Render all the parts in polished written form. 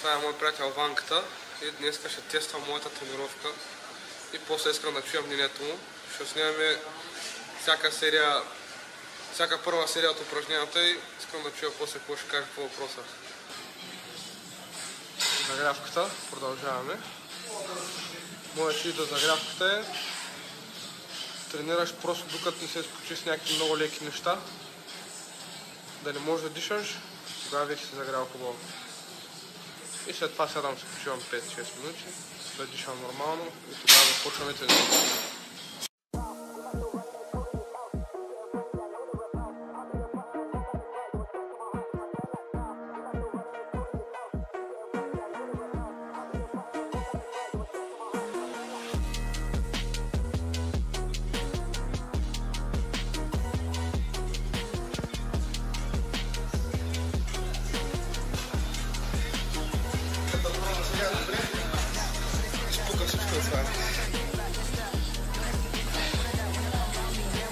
Това е мой приятел Ванката и днес ще тествам моята тренировка и после искам да чуя мнението му. Ще снимаме всяка първа серия от упражненията и искам да чуя после какво ще каже по въпроса. Загрявката, продължаваме. Моят вид за загрявката е тренираш просто докато не се изключиш с някакви много леки неща, да не можеш да дишаш, тогава вече се загрява хубаво. И след това седам се почивам 5-6 минути, да дишам нормално и тогава започваме тренировката.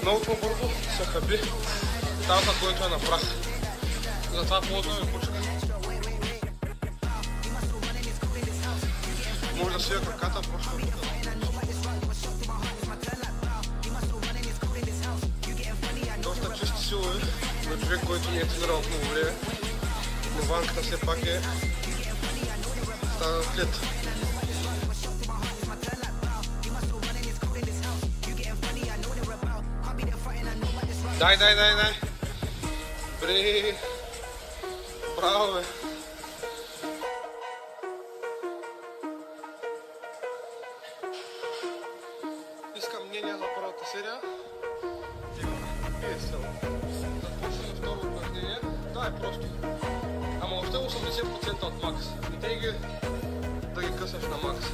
Много по-бързо се хаби талка, който е на прах. Затова ползваме пучка. Може да свия краката, просто доста чисти силови на човек, който не е тренирал от много време. Но Ванката все пак е стана атлет. Дай! Добре! Браво, бе! Искам мнение за първата серия. Започваме второ упражнение. Да, е просто. Ама още 80% от макс. Не тъй да ги късаш на макс.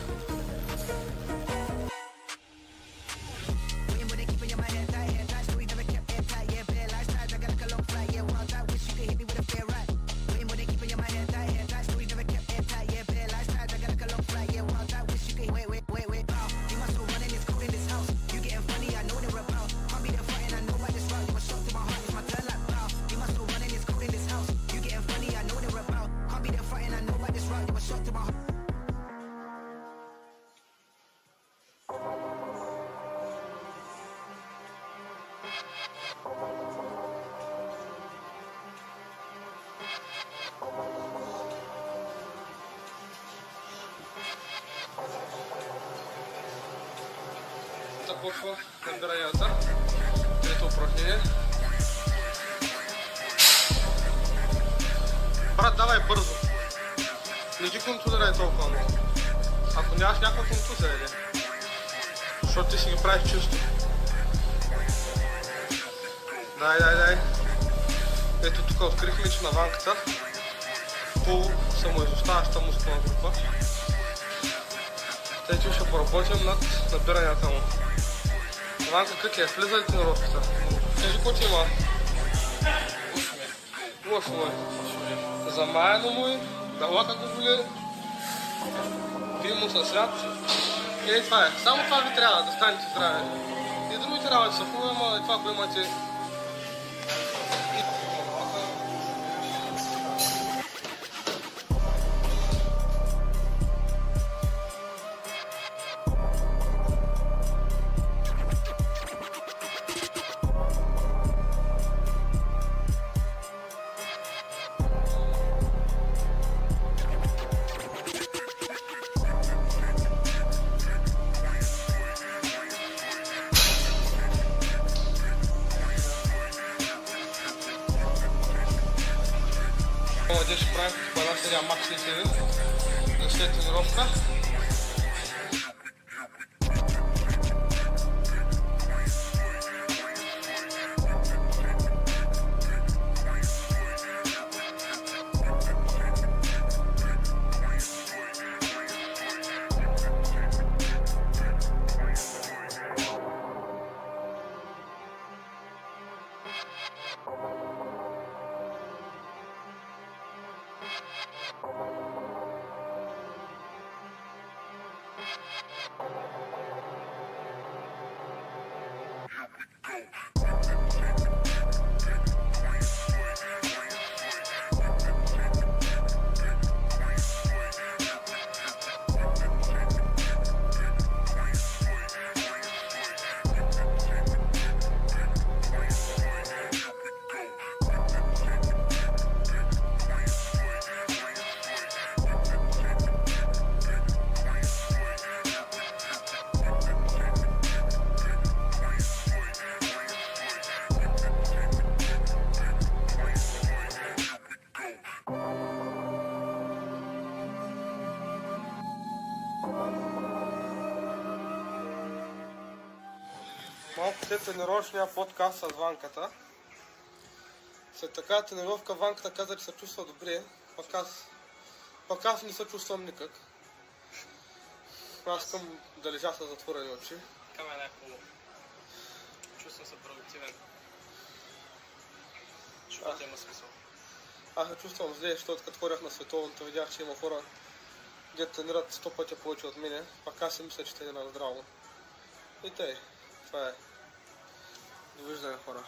Започва набиранията. Трето упражнение. Брат, давай бързо. Не ги контролирай толкова много. Ако нямаш някаква контузия, или? Защото ти си ги правиш чисто. Дай. Ето тук открихме, че на Ванката самоизоставаща мускулна група. Тъй, че ще поработим над набиранията му. Ванка, как е? Влиза ли тренировката? Кажи, какво ти има? Лошо му е. Замаяно му е, дълъка го боли, пие му със свят. И това е. Само това ви трябва да станете здрави. И другите работи са хубави, ама и това, ако имате. Днес ще правим по една серия макс за след тренировка. След тренировъчния подкаст с Ванката. След така тренировка Ванката каза, че се чувства добре, пък аз не се чувствам никак. Аз искам да лежа с затворени очи. Така ме е най-хубаво. Чувствам се продуктивен. Живота има смисъл. Аз се чувствам зле, защото като ходях на световното, видях, че има хора, дето тренират 100 пъти повече от мене, пак аз си мисля, че тренирам здраво. И тъй, това е. Довиждане, хора.